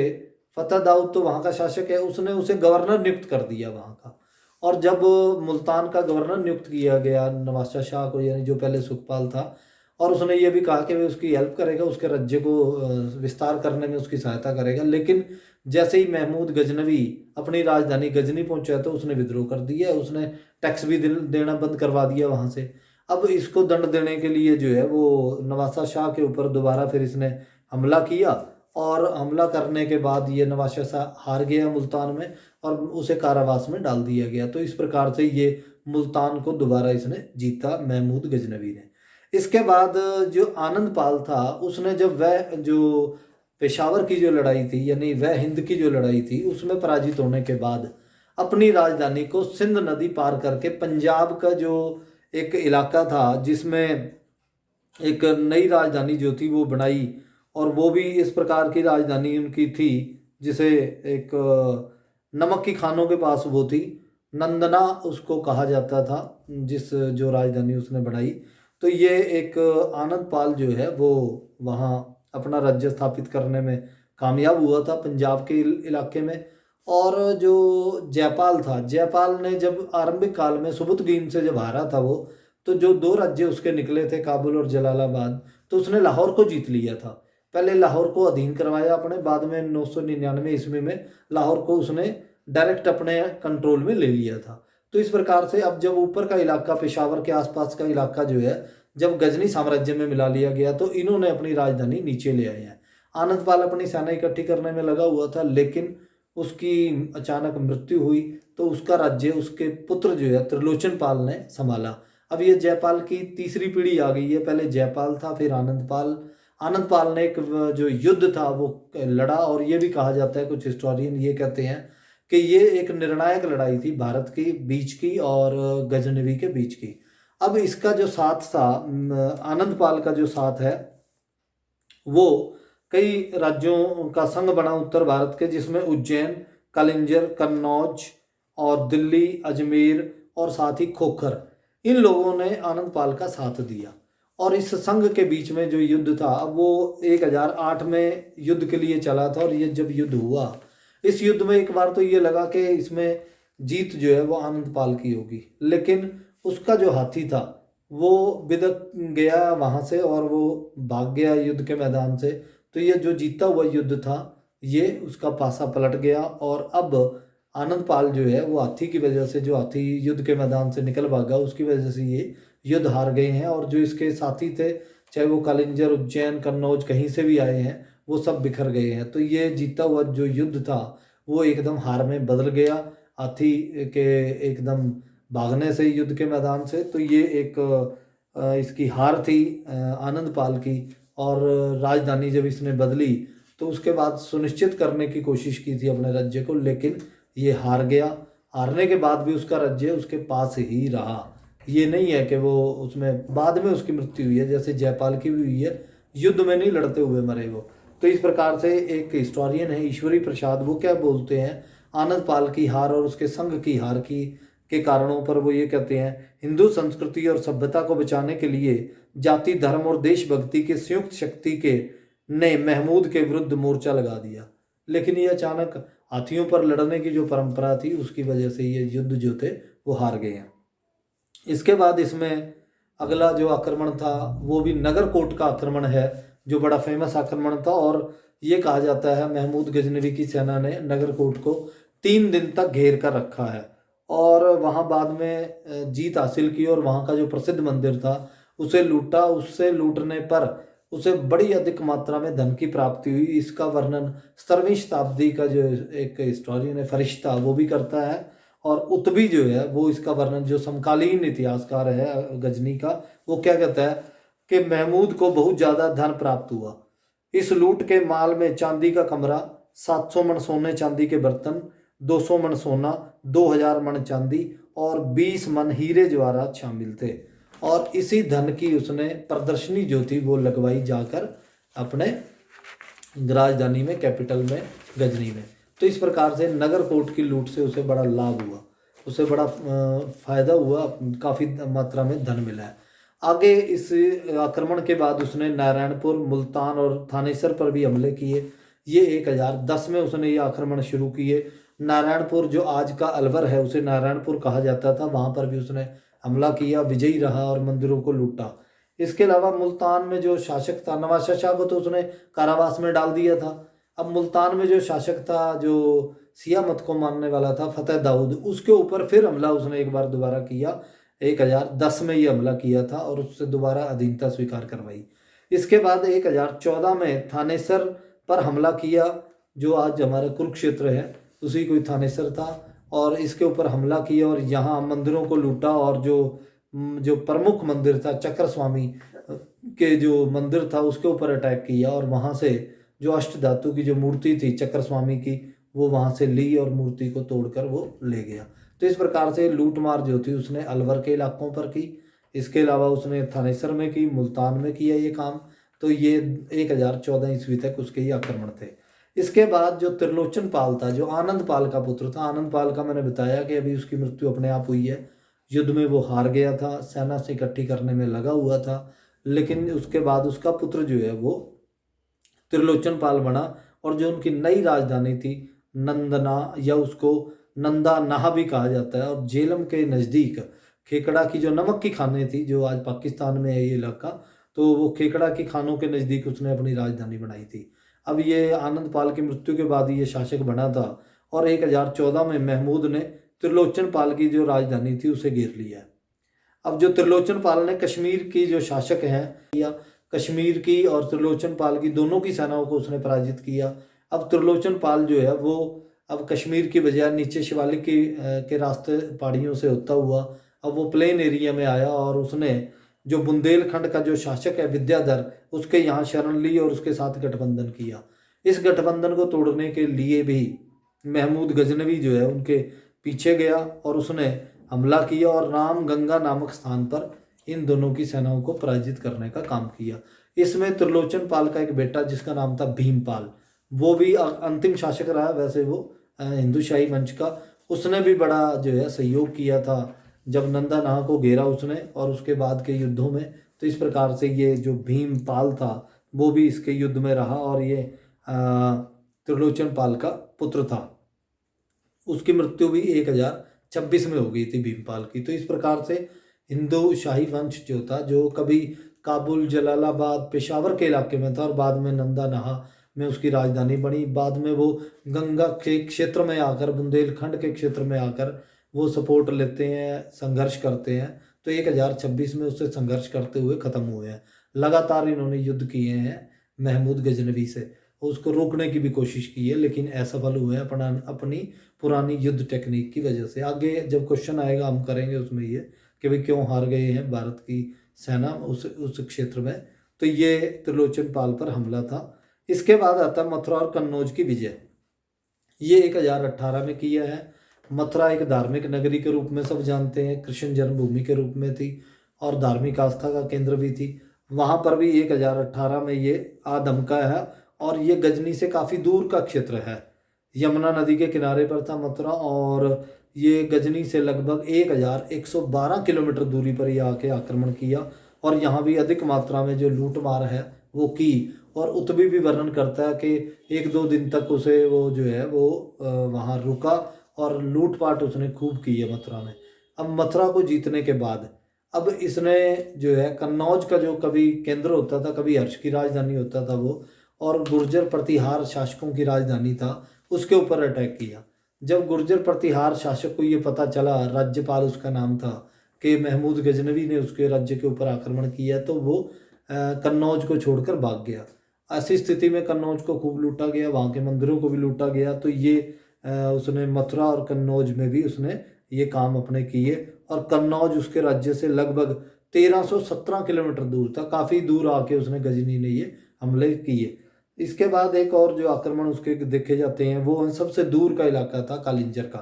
फतेह दाऊद तो वहाँ का शासक है, उसने उसे गवर्नर नियुक्त कर दिया वहाँ का। और जब मुल्तान का गवर्नर नियुक्त किया गया नवाशाह शाह को, यानी जो पहले सुखपाल था, और उसने ये भी कहा कि वह उसकी हेल्प करेगा, उसके राज्य को विस्तार करने में उसकी सहायता करेगा। लेकिन जैसे ही महमूद गजनवी अपनी राजधानी गजनी पहुंचा तो उसने विद्रोह कर दिया, उसने टैक्स भी देना बंद करवा दिया वहाँ से। अब इसको दंड देने के लिए जो है वो नवाशाह शाह के ऊपर दोबारा फिर इसने हमला किया, और हमला करने के बाद ये नवाशाह शाह हार गया मुल्तान में और उसे कारावास में डाल दिया गया। तो इस प्रकार से ये मुल्तान को दोबारा इसने जीता, महमूद गजनवी ने। इसके बाद जो आनंद पाल था, उसने जब वह जो पेशावर की जो लड़ाई थी, यानी वह हिंद की जो लड़ाई थी, उसमें पराजित होने के बाद अपनी राजधानी को सिंध नदी पार करके पंजाब का जो एक इलाका था जिसमें एक नई राजधानी जो थी वो बनाई। और वो भी इस प्रकार की राजधानी उनकी थी जिसे एक नमक की खानों के पास वो थी, नंदना उसको कहा जाता था, जिस जो राजधानी उसने बनाई। तो ये एक आनंद पाल जो है वो वहाँ अपना राज्य स्थापित करने में कामयाब हुआ था पंजाब के इलाके में। और जो जयपाल था, जयपाल ने जब आरंभिक काल में सुबुतगीन से जब हारा था वो, तो जो दो राज्य उसके निकले थे, काबुल और जलालाबाद, तो उसने लाहौर को जीत लिया था। पहले लाहौर को अधीन करवाया अपने, बाद में 999 ईस्वी में लाहौर को उसने डायरेक्ट अपने कंट्रोल में ले लिया था। तो इस प्रकार से अब जब ऊपर का इलाका, पेशावर के आसपास का इलाका जो है, जब गजनी साम्राज्य में मिला लिया गया तो इन्होंने अपनी राजधानी नीचे ले आए हैं। आनंद पाल अपनी सेना इकट्ठी करने में लगा हुआ था, लेकिन उसकी अचानक मृत्यु हुई तो उसका राज्य उसके पुत्र जो है त्रिलोचन पाल ने संभाला। अब ये जयपाल की तीसरी पीढ़ी आ गई है, पहले जयपाल था फिर आनंद पाल। आनंद पाल ने एक जो युद्ध था वो लड़ा, और ये भी कहा जाता है, कुछ हिस्टोरियन ये कहते हैं कि ये एक निर्णायक लड़ाई थी भारत की बीच की और गजनवी के बीच की। अब इसका जो साथ था, आनंद पाल का जो साथ है, वो कई राज्यों का संघ बना उत्तर भारत के, जिसमें उज्जैन, कलिंजर, कन्नौज और दिल्ली, अजमेर और साथ ही खोखर, इन लोगों ने आनंद पाल का साथ दिया। और इस संघ के बीच में जो युद्ध था वो 1008 में युद्ध के लिए चला था। और ये जब युद्ध हुआ, इस युद्ध में एक बार तो ये लगा कि इसमें जीत जो है वो आनंद पाल की होगी, लेकिन उसका जो हाथी था वो बिदक गया वहाँ से और वो भाग गया युद्ध के मैदान से। तो ये जो जीता हुआ युद्ध था, ये उसका पासा पलट गया, और अब आनंद पाल जो है वो हाथी की वजह से, जो हाथी युद्ध के मैदान से निकल भागा, उसकी वजह से ये युद्ध हार गए हैं। और जो इसके साथी थे, चाहे वो कालिंजर, उज्जैन, कन्नौज कहीं से भी आए हैं, वो सब बिखर गए हैं। तो ये जीता हुआ जो युद्ध था वो एकदम हार में बदल गया, हाथी के एकदम भागने से युद्ध के मैदान से। तो ये एक इसकी हार थी आनंद पाल की। और राजधानी जब इसने बदली तो उसके बाद सुनिश्चित करने की कोशिश की थी अपने राज्य को, लेकिन ये हार गया। हारने के बाद भी उसका राज्य उसके पास ही रहा। ये नहीं है कि वो उसमें बाद में उसकी मृत्यु हुई है, जैसे जयपाल की भी हुई है, युद्ध में नहीं लड़ते हुए मरे वो। तो इस प्रकार से एक हिस्टोरियन है ईश्वरी प्रसाद, वो क्या बोलते हैं आनंद पाल की हार और उसके संघ की हार की के कारणों पर वो ये कहते हैं, हिंदू संस्कृति और सभ्यता को बचाने के लिए जाति धर्म और देशभक्ति के संयुक्त शक्ति के ने महमूद के विरुद्ध मोर्चा लगा दिया। लेकिन ये अचानक हाथियों पर लड़ने की जो परंपरा थी उसकी वजह से ये युद्ध जो थे वो हार गए हैं। इसके बाद इसमें अगला जो आक्रमण था वो भी नगरकोट का आक्रमण है, जो बड़ा फेमस आक्रमण था। और ये कहा जाता है महमूद गजनवी की सेना ने नगरकोट को 3 दिन तक घेर कर रखा है और वहाँ बाद में जीत हासिल की और वहाँ का जो प्रसिद्ध मंदिर था उसे लूटा। उससे लूटने पर उसे बड़ी अधिक मात्रा में धन की प्राप्ति हुई। इसका वर्णन 17वीं शताब्दी का जो एक हिस्टोरियन है फरिश्ता वो भी करता है। और उत्बी जो है वो इसका वर्णन, जो समकालीन इतिहासकार है गजनी का, वो क्या कहता है कि महमूद को बहुत ज़्यादा धन प्राप्त हुआ। इस लूट के माल में चांदी का कमरा, 700 मन सोने चांदी के बर्तन, 200 मन सोना, 2000 मन चांदी और 20 मन हीरे जवाहरात शामिल थे। और इसी धन की उसने प्रदर्शनी जो थी वो लगवाई जाकर अपने राजधानी में, कैपिटल में, गजनी में। तो इस प्रकार से नगरकोट की लूट से उसे बड़ा लाभ हुआ, उसे बड़ा फायदा हुआ, काफ़ी मात्रा में धन मिला है। आगे इस आक्रमण के बाद उसने नारायणपुर, मुल्तान और थानेसर पर भी हमले किए। ये 1010 में उसने ये आक्रमण शुरू किए। नारायणपुर जो आज का अलवर है उसे नारायणपुर कहा जाता था, वहाँ पर भी उसने हमला किया, विजयी रहा और मंदिरों को लूटा। इसके अलावा मुल्तान में जो शासक था नवाज शाह को तो उसने कारावास में डाल दिया था। अब मुल्तान में जो शासक था, जो सिया मत को मानने वाला था, फतेह दाऊद, उसके ऊपर फिर हमला उसने एक बार दोबारा किया। 1010 में ये हमला किया था और उससे दोबारा अधीनता स्वीकार करवाई। इसके बाद 1014 में थानेसर पर हमला किया, जो आज हमारा कुरुक्षेत्र है उसी कोई थानेसर था, और इसके ऊपर हमला किया और यहाँ मंदिरों को लूटा। और जो प्रमुख मंदिर था चक्र स्वामी के जो मंदिर था उसके ऊपर अटैक किया और वहाँ से जो अष्ट धातु की जो मूर्ति थी चक्र स्वामी की वो वहाँ से ली और मूर्ति को तोड़कर वो ले गया। तो इस प्रकार से लूटमार जो थी उसने अलवर के इलाकों पर की। इसके अलावा उसने थानेसर में की, मुल्तान में किया ये काम। तो ये 1014 ईस्वी तक उसके ही आक्रमण थे। इसके बाद जो त्रिलोचन पाल था, जो आनंद पाल का पुत्र था, आनंद पाल का मैंने बताया कि अभी उसकी मृत्यु अपने आप हुई है। युद्ध में वो हार गया था, सेना से इकट्ठी करने में लगा हुआ था, लेकिन उसके बाद उसका पुत्र जो है वो त्रिलोचन पाल बना। और जो उनकी नई राजधानी थी नंदना, या उसको नंदा नाह भी कहा जाता है, और झेलम के नज़दीक खेकड़ा की जो नमक की खानें थी, जो आज पाकिस्तान में है ये इलाका, तो वो खेकड़ा की खानों के नज़दीक उसने अपनी राजधानी बनाई थी। अब ये आनंद पाल की मृत्यु के बाद ये शासक बना था और 1014 में महमूद ने त्रिलोचन पाल की जो राजधानी थी उसे घेर लिया। अब जो त्रिलोचन पाल ने कश्मीर की जो शासक हैं, या कश्मीर की और त्रिलोचन पाल की दोनों की सेनाओं को उसने पराजित किया। अब त्रिलोचन पाल जो है वो अब कश्मीर की बजाय नीचे शिवालिक के रास्ते पहाड़ियों से होता हुआ अब वो प्लेन एरिया में आया और उसने जो बुंदेलखंड का जो शासक है विद्याधर, उसके यहाँ शरण ली और उसके साथ गठबंधन किया। इस गठबंधन को तोड़ने के लिए भी महमूद गजनवी जो है उनके पीछे गया और उसने हमला किया और रामगंगा नामक स्थान पर इन दोनों की सेनाओं को पराजित करने का काम किया। इसमें त्रिलोचन पाल का एक बेटा जिसका नाम था भीमपाल, वो भी अंतिम शासक रहा। वैसे वो हिंदू शाही वंश का, उसने भी बड़ा जो है सहयोग किया था जब नंदा नाह को घेरा उसने और उसके बाद के युद्धों में। तो इस प्रकार से ये जो भीमपाल था वो भी इसके युद्ध में रहा और ये त्रिलोचन पाल का पुत्र था। उसकी मृत्यु भी 1026 में हो गई थी भीमपाल की। तो इस प्रकार से हिंदू शाही वंश जो था, जो कभी काबुल, जलालाबाद, पेशावर के इलाके में था और बाद में नंदा नाह में उसकी राजधानी बनी। बाद में वो गंगा के क्षेत्र में आकर, बुंदेलखंड के क्षेत्र में आकर वो सपोर्ट लेते हैं, संघर्ष करते हैं। तो 1026 में उससे संघर्ष करते हुए ख़त्म हुए हैं। लगातार इन्होंने युद्ध किए हैं महमूद गजनवी से, उसको रोकने की भी कोशिश की है लेकिन असफल हुए हैं अपनी पुरानी युद्ध टेक्निक की वजह से। आगे जब क्वेश्चन आएगा हम करेंगे उसमें ये कि भाई क्यों हार गए हैं भारत की सेना उस क्षेत्र में। तो ये त्रिलोचन पाल पर हमला था। इसके बाद आता है मथुरा और कन्नौज की विजय। ये 1018 में किया है। मथुरा एक धार्मिक नगरी के रूप में सब जानते हैं, कृष्ण जन्मभूमि के रूप में थी और धार्मिक आस्था का केंद्र भी थी। वहाँ पर भी 1018 में ये आ धमका है और ये गजनी से काफ़ी दूर का क्षेत्र है। यमुना नदी के किनारे पर था मथुरा, और ये गजनी से लगभग 1112 किलोमीटर दूरी पर ये आके आक्रमण किया, और यहाँ भी अधिक मात्रा में जो लूट मार है वो की। और उत्बी भी वर्णन करता है कि 1-2 दिन तक उसे वो जो है वो वहाँ रुका, और लूटपाट उसने खूब की है मथुरा में। अब मथुरा को जीतने के बाद अब इसने जो है कन्नौज का जो कभी केंद्र होता था, कभी हर्ष की राजधानी होता था वो, और गुर्जर प्रतिहार शासकों की राजधानी था, उसके ऊपर अटैक किया। जब गुर्जर प्रतिहार शासक को ये पता चला, राज्यपाल उसका नाम था, कि महमूद गजनवी ने उसके राज्य के ऊपर आक्रमण किया, तो वो कन्नौज को छोड़कर भाग गया। ऐसी स्थिति में कन्नौज को खूब लूटा गया, वहाँ के मंदिरों को भी लूटा गया। तो ये उसने मथुरा और कन्नौज में भी उसने ये काम अपने किए, और कन्नौज उसके राज्य से लगभग 1317 किलोमीटर दूर था। काफ़ी दूर आके उसने गजनी ने ये हमले किए। इसके बाद एक और जो आक्रमण उसके देखे जाते हैं वो सबसे दूर का इलाका था कालिंजर का।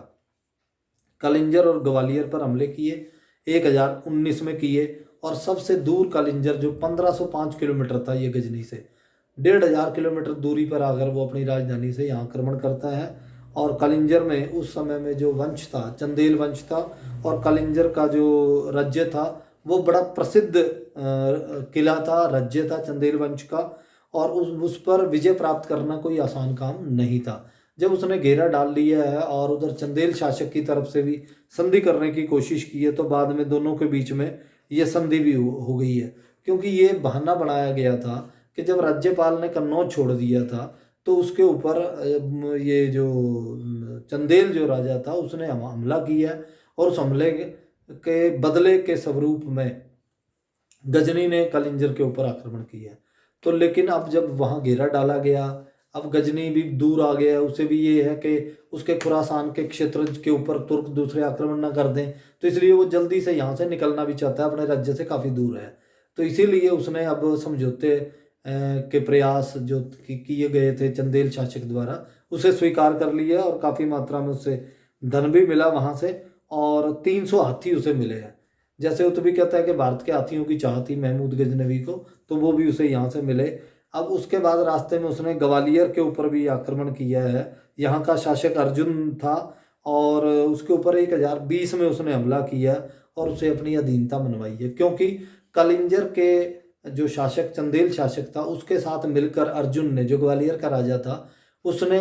कालिंजर और ग्वालियर पर हमले किए 1019 में किए, और सबसे दूर कालिंजर जो 1505 किलोमीटर था ये गजनी से, 1500 किलोमीटर दूरी पर आकर वो अपनी राजधानी से यहाँ आक्रमण करता है। और कालिंजर में उस समय में जो वंश था, चंदेल वंश था, और कालिंजर का जो राज्य था वो बड़ा प्रसिद्ध किला था, राज्य था चंदेल वंश का, और उस पर विजय प्राप्त करना कोई आसान काम नहीं था। जब उसने घेरा डाल लिया है और उधर चंदेल शासक की तरफ से भी संधि करने की कोशिश की है, तो बाद में दोनों के बीच में ये संधि भी हो गई है। क्योंकि ये बहाना बनाया गया था कि जब राज्यपाल ने कन्नौज छोड़ दिया था, तो उसके ऊपर ये जो चंदेल जो राजा था उसने हमला किया, और उस हमले के बदले के स्वरूप में गजनी ने कालिंजर के ऊपर आक्रमण किया। तो लेकिन अब जब वहाँ घेरा डाला गया, अब गजनी भी दूर आ गया, उसे भी ये है कि उसके खुरासान के क्षेत्र के ऊपर तुर्क दूसरे आक्रमण ना कर दें, तो इसलिए वो जल्दी से यहाँ से निकलना भी चाहता है, अपने राज्य से काफ़ी दूर है। तो इसीलिए उसने अब समझौते के प्रयास जो किए गए थे चंदेल शासक द्वारा, उसे स्वीकार कर लिया, और काफ़ी मात्रा में उससे धन भी मिला वहाँ से, और 300 हाथी उसे मिले हैं। जैसे वो तो भी कहता है कि भारत के हाथियों की चाह थी महमूद गजनवी को, तो वो भी उसे यहाँ से मिले। अब उसके बाद रास्ते में उसने ग्वालियर के ऊपर भी आक्रमण किया है। यहाँ का शासक अर्जुन था, और उसके ऊपर 1020 में उसने हमला किया, और उसे अपनी अधीनता मनवाई है। क्योंकि कालिंजर के जो शासक चंदेल शासक था, उसके साथ मिलकर अर्जुन ने, जो ग्वालियर का राजा था, उसने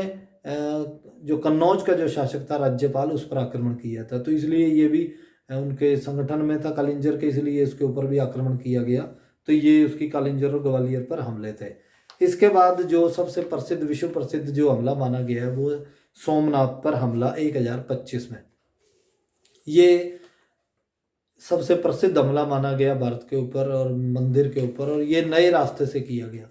जो कन्नौज का जो शासक था राज्यपाल, उस पर आक्रमण किया था। तो इसलिए ये भी उनके संगठन में था कालिंजर के, इसलिए इसके ऊपर भी आक्रमण किया गया। तो ये उसकी कालिंजर और ग्वालियर पर हमले थे। इसके बाद जो सबसे प्रसिद्ध, विश्व प्रसिद्ध जो हमला माना गया है वो सोमनाथ पर हमला 1025 में। ये सबसे प्रसिद्ध हमला माना गया भारत के ऊपर और मंदिर के ऊपर, और ये नए रास्ते से किया गया।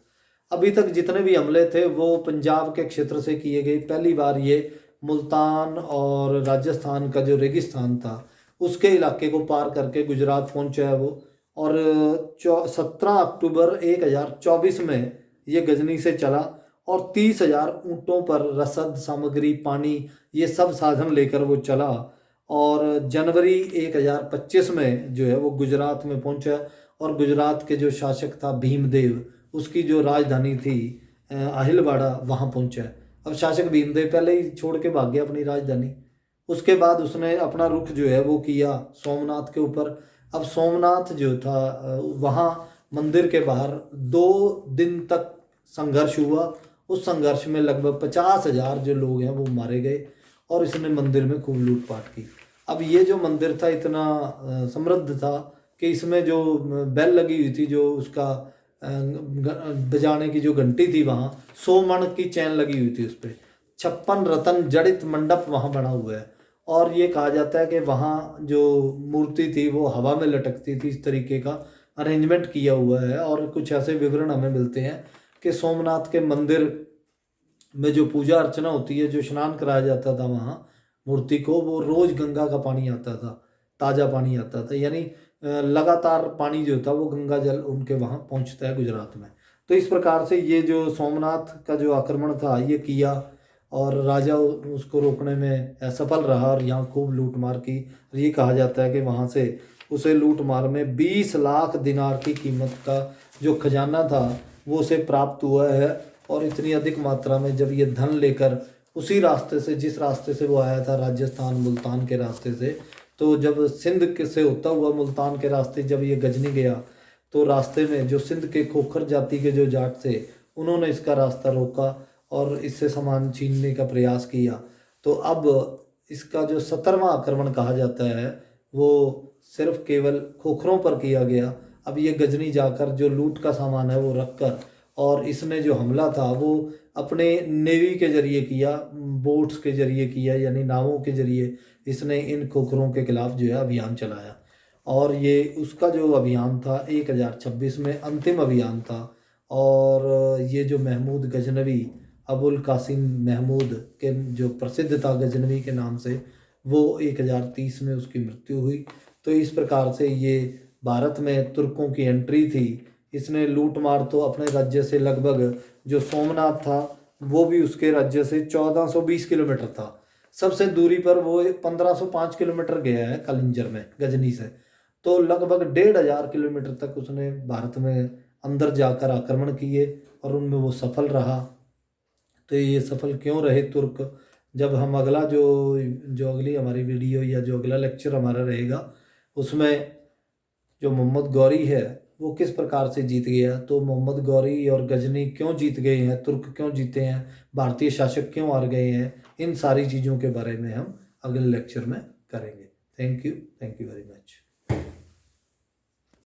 अभी तक जितने भी हमले थे वो पंजाब के क्षेत्र से किए गए। पहली बार ये मुल्तान और राजस्थान का जो रेगिस्तान था उसके इलाके को पार करके गुजरात पहुंचा है वो। और 17 अक्टूबर 1024 में ये गजनी से चला, और 30,000 ऊँटों पर रसद, सामग्री, पानी, ये सब साधन लेकर वो चला, और जनवरी 1025 में जो है वो गुजरात में पहुंचा। और गुजरात के जो शासक था भीमदेव, उसकी जो राजधानी थी अहिलवाड़ा, वहाँ पहुंचा। अब शासक भीमदेव पहले ही छोड़ के भाग गया अपनी राजधानी। उसके बाद उसने अपना रुख जो है वो किया सोमनाथ के ऊपर। अब सोमनाथ जो था वहाँ मंदिर के बाहर 2 दिन तक संघर्ष हुआ। उस संघर्ष में लगभग 50,000 जो लोग हैं वो मारे गए, और इसने मंदिर में खूब लूटपाट की। अब ये जो मंदिर था इतना समृद्ध था कि इसमें जो बेल लगी हुई थी, जो उसका बजाने की जो घंटी थी, वहाँ 100 मण की चैन लगी हुई थी उस पर। 56 रत्न जड़ित मंडप वहाँ बना हुआ है, और ये कहा जाता है कि वहाँ जो मूर्ति थी वो हवा में लटकती थी। इस तरीके का अरेंजमेंट किया हुआ है। और कुछ ऐसे विवरण हमें मिलते हैं कि सोमनाथ के मंदिर में जो पूजा अर्चना होती है, जो स्नान कराया जाता था वहाँ मूर्ति को, वो रोज़ गंगा का पानी आता था, ताज़ा पानी आता था। यानी लगातार पानी जो था वो गंगा जल उनके वहाँ पहुँचता है गुजरात में। तो इस प्रकार से ये जो सोमनाथ का जो आक्रमण था ये किया, और राजा उसको रोकने में असफल रहा, और यहाँ खूब लूट मार की। ये कहा जाता है कि वहाँ से उसे लूट मार में 20 लाख दिनार की कीमत का जो खजाना था वो उसे प्राप्त हुआ है। और इतनी अधिक मात्रा में जब ये धन लेकर उसी रास्ते से, जिस रास्ते से वो आया था, राजस्थान मुल्तान के रास्ते से, तो जब से होता हुआ मुल्तान के रास्ते जब ये गजनी गया, तो रास्ते में जो सिंध के खोखर जाति के जो जाट थे, उन्होंने इसका रास्ता रोका और इससे सामान छीनने का प्रयास किया। तो अब इसका जो 17वां आक्रमण कहा जाता है, वो सिर्फ केवल खोखरों पर किया गया। अब ये गजनी जाकर जो लूट का सामान है वो रख कर, और इसने जो हमला था वो अपने नेवी के जरिए किया, बोट्स के जरिए किया, यानी नावों के जरिए इसने इन खोखरों के खिलाफ जो है अभियान चलाया। और ये उसका जो अभियान था 1026 में अंतिम अभियान था। और ये जो महमूद गजनवी, अबुल कासिम महमूद के जो प्रसिद्ध था गजनवी के नाम से, वो 1030 में उसकी मृत्यु हुई। तो इस प्रकार से ये भारत में तुर्कों की एंट्री थी। इसने लूट मार तो अपने राज्य से लगभग, जो सोमनाथ था वो भी उसके राज्य से 1420 किलोमीटर था। सबसे दूरी पर वो 1505 किलोमीटर गया है कलिंजर में गजनी से। तो लगभग 1500 किलोमीटर तक उसने भारत में अंदर जाकर आक्रमण किए और उनमें वो सफल रहा। तो ये सफल क्यों रहे तुर्क, जब हम अगला जो जो अगली हमारी वीडियो या जो अगला लेक्चर हमारा रहेगा, उसमें जो मोहम्मद गौरी है वो किस प्रकार से जीत गया, तो मोहम्मद गौरी और गजनी क्यों जीत गए हैं, तुर्क क्यों जीते हैं, भारतीय शासक क्यों हार गए हैं, इन सारी चीज़ों के बारे में हम अगले लेक्चर में करेंगे। Thank you very much.